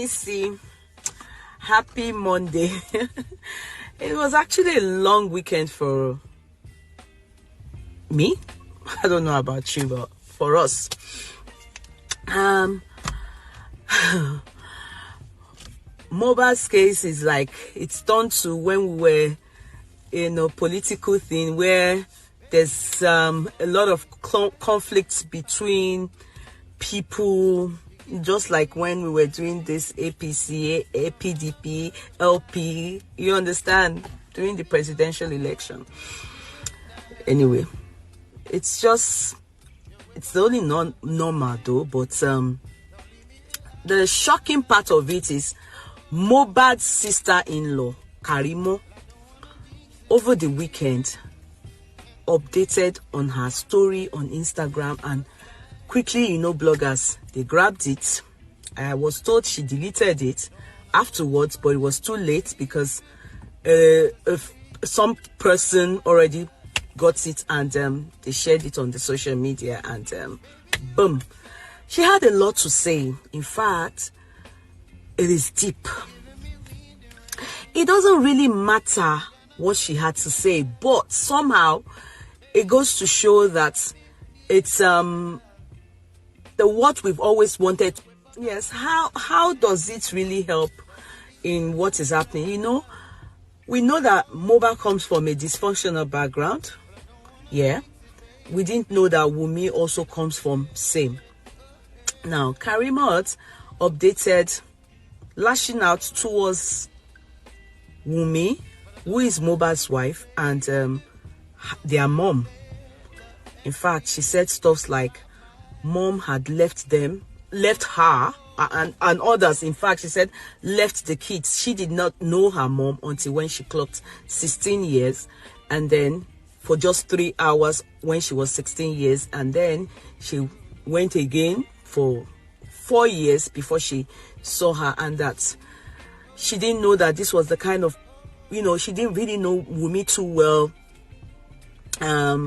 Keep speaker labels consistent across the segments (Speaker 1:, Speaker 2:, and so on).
Speaker 1: See, happy Monday. It was actually a long weekend for me. I don't know about you, but for us, Mohbad's case is like it's turned to when we were in a political thing where there's a lot of conflicts between people, just like when we were doing this APC, APDP, LP, you understand, during the presidential election. Anyway, it's the only normal though, but the shocking part of it is Mohbad's sister-in-law, Karimo, over the weekend updated on her story on Instagram, and quickly, bloggers, they grabbed it. I was told she deleted it afterwards, but it was too late because if some person already got it, and they shared it on the social media, and boom. She had a lot to say. In fact, it is deep. It doesn't really matter what she had to say, but somehow it goes to show that it's the what we've always wanted. Yes, how does it really help in what is happening? We know that Mohbad comes from a dysfunctional background. Yeah, we didn't know that Wunmi also comes from same. Now, Karimo updated, lashing out towards Wunmi, who is Mohbad's wife, and their mom. In fact, she said stuff like mom had left her, and others. In fact, she said left the kids. She did not know her mom until when she clocked 16 years, and then for just 3 hours when she was 16 years, and then she went again for 4 years before she saw her, and that she didn't know that this was the kind of, she didn't really know Wunmi too well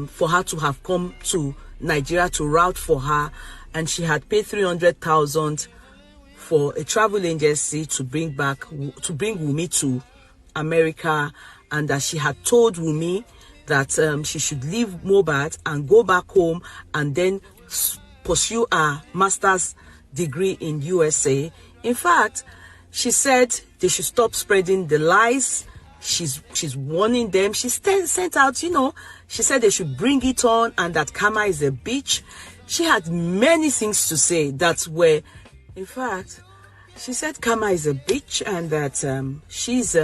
Speaker 1: for her to have come to Nigeria to route for her, and she had paid 300,000 for a travel agency to bring Wunmi to America, and that she had told Wunmi that she should leave Mohbad and go back home and then pursue a master's degree in USA. In fact, she said they should stop spreading the lies. She's warning them. She sent out, she said they should bring it on, and that karma is a bitch. She had many things to say that were, in fact, she said karma is a bitch, and that she's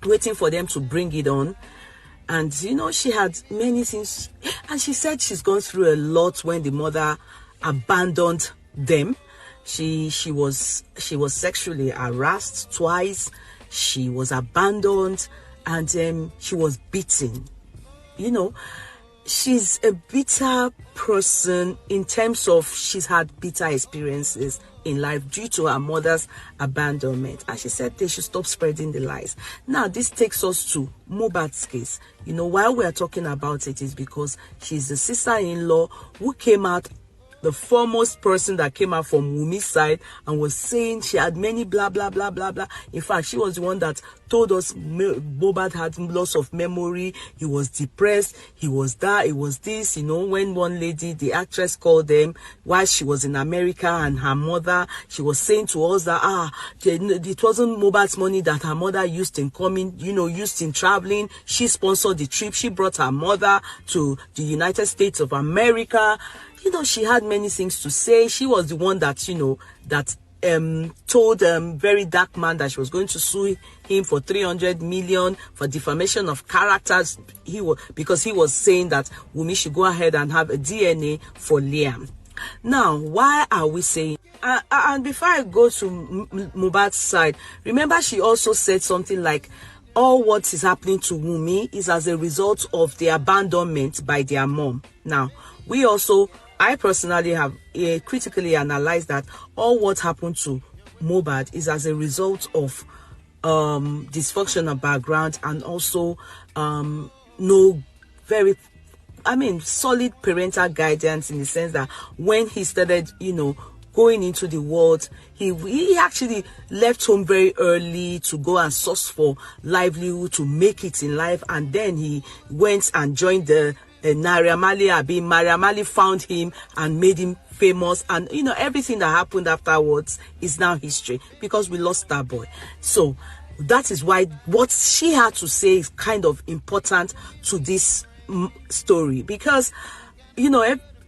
Speaker 1: waiting for them to bring it on. And, she had many things. And she said she's gone through a lot when the mother abandoned them. She was sexually harassed twice. She was abandoned, and she was beaten. She's a bitter person in terms of she's had bitter experiences in life due to her mother's abandonment. And she said they should stop spreading the lies. Now, this takes us to Mohbad's case. Why we are talking about it is because she's the sister-in-law who came out, the foremost person that came out from Wunmi's side, and was saying she had many blah, blah, blah, blah, blah. In fact, she was the one that told us Mohbad had loss of memory. He was depressed. He was that. It was this. When one lady, the actress, called them while she was in America, and her mother, she was saying to us that, it wasn't Mohbad's money that her mother used in coming, used in traveling. She sponsored the trip. She brought her mother to the United States of America. She had many things to say. She was the one that, told very dark man that she was going to sue him for 300 million for defamation of characters. Because he was saying that Wunmi should go ahead and have a DNA for Liam. Now, why are we saying? And before I go to Mohbad's side, remember she also said something like, all what is happening to Wunmi is as a result of the abandonment by their mom. Now, I personally have critically analyzed that all what happened to Mohbad is as a result of dysfunctional background, and also no very solid parental guidance, in the sense that when he started going into the world. He actually left home very early to go and source for livelihood, to make it in life, and then he went and joined the Naira Marley. Naira Marley found him and made him famous, and everything that happened afterwards is now history because we lost that boy. So that is why what she had to say is kind of important to this story, because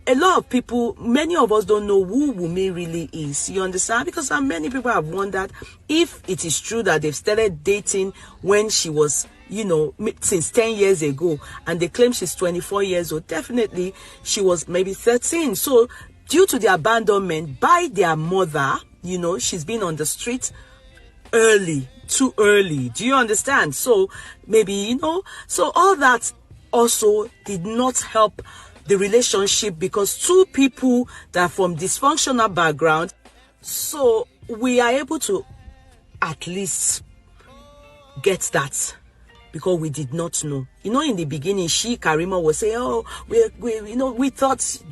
Speaker 1: a lot of people, many of us don't know who Wunmi really is. You understand? Because many people have wondered if it is true that they've started dating when she was, since 10 years ago, and they claim she's 24 years old. Definitely, she was maybe 13. So, due to the abandonment by their mother, she's been on the street too early. Do you understand? So, maybe, so all that also did not help the relationship, because two people that are from dysfunctional background, so we are able to at least get that, because we did not know. In the beginning, Karima was saying, oh, we thought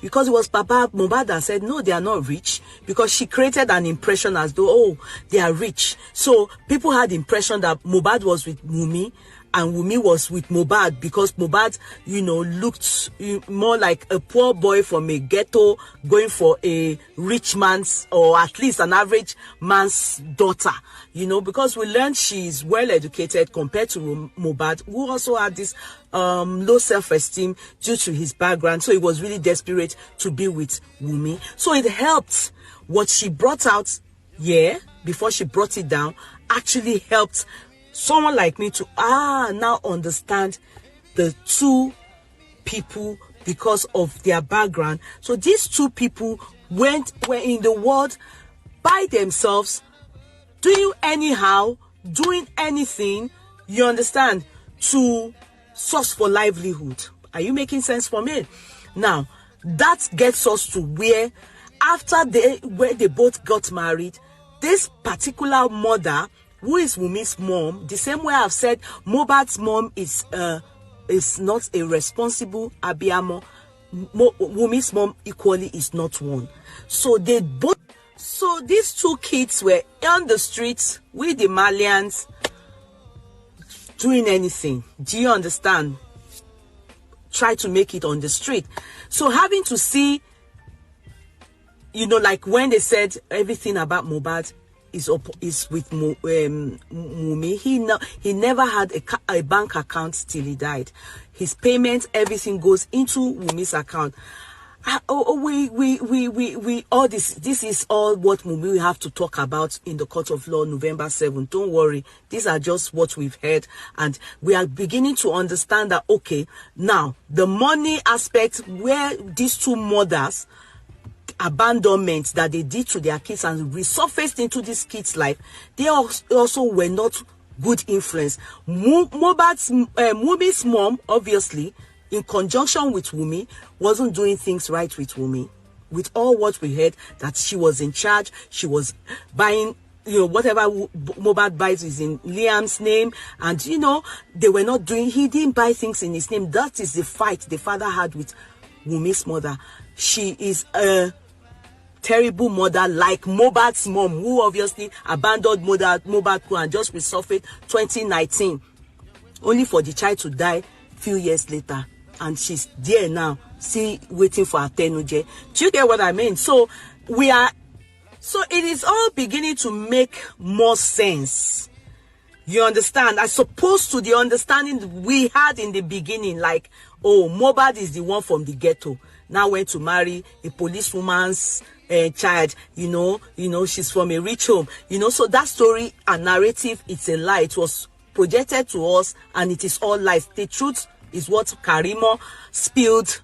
Speaker 1: because it was Papa Mohbad that said, no, they are not rich, because she created an impression as though, oh, they are rich. So people had the impression that Mohbad was with Wunmi, and Wunmi was with Mohbad, because Mohbad, looked more like a poor boy from a ghetto going for a rich man's, or at least an average man's daughter, because we learned she's well educated compared to Mohbad, who also had this low self-esteem due to his background. So he was really desperate to be with Wunmi. So it helped. What she brought out, before she brought it down, actually helped someone like me to now understand the two people because of their background. So these two people were in the world by themselves, doing anyhow, doing anything, you understand, to source for livelihood. Are you making sense for me? Now, that gets us to where after where they both got married, this particular mother, who is Wunmi's mom, the same way I've said Mohbad's mom is not a responsible Abiyamo, Wunmi's mom equally is not one. So these two kids were on the streets with the Malians doing anything. Do you understand? Try to make it on the street. So having to see, like when they said everything about Mohbad is with Wunmi. He never had a bank account till he died. His payments, everything goes into Wunmi's account. We all this is all what we have to talk about in the court of law November 7th. Don't worry, these are just what we've heard, and we are beginning to understand that, okay, now the money aspect, where these two mothers abandonment that they did to their kids and resurfaced into this kids' life, they also were not good influence. Wunmi's mom, obviously, in conjunction with Wunmi, wasn't doing things right with Wunmi. With all what we heard, that she was in charge, she was buying, whatever Mohbad buys is in Liam's name, and they were not doing, he didn't buy things in his name. That is the fight the father had with Wunmi's mother. She is a terrible mother, like Mohbad's mom, who obviously abandoned Mohbad and just resurfaced 2019, only for the child to die a few years later, and she's there now, still waiting for her tenuje. Do you get what I mean? So it is all beginning to make more sense. You understand? As opposed to the understanding we had in the beginning, like, oh, Mohbad is the one from the ghetto, now went to marry a policewoman's child, she's from a rich home, so that story and narrative, it's a lie. It was projected to us, and it is all lies. The truth is what Karima spilled,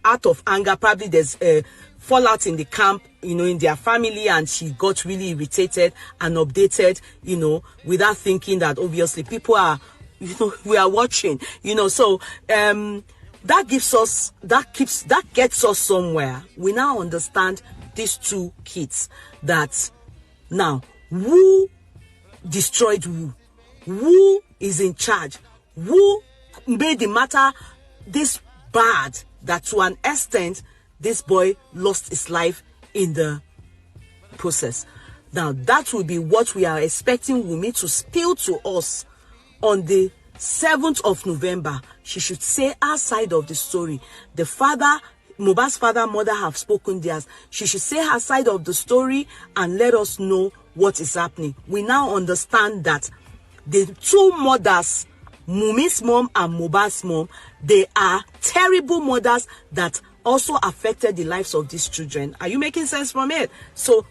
Speaker 1: out of anger. Probably there's a fallout in the camp, in their family, and she got really irritated and updated, without thinking that obviously people are, we are watching, so that gets us somewhere. We now understand these two kids, that now who destroyed who is in charge, who made the matter this bad, that to an extent this boy lost his life in the process. Now, that will be what we are expecting Wunmi to spill to us on the 7th of November. She should say her side of the story. The father, Mohbad's father, mother have spoken theirs. She should say her side of the story and let us know what is happening. We now understand that the two mothers, Wunmi's mom and Mohbad's mom, they are terrible mothers that also affected the lives of these children. Are you making sense from it? So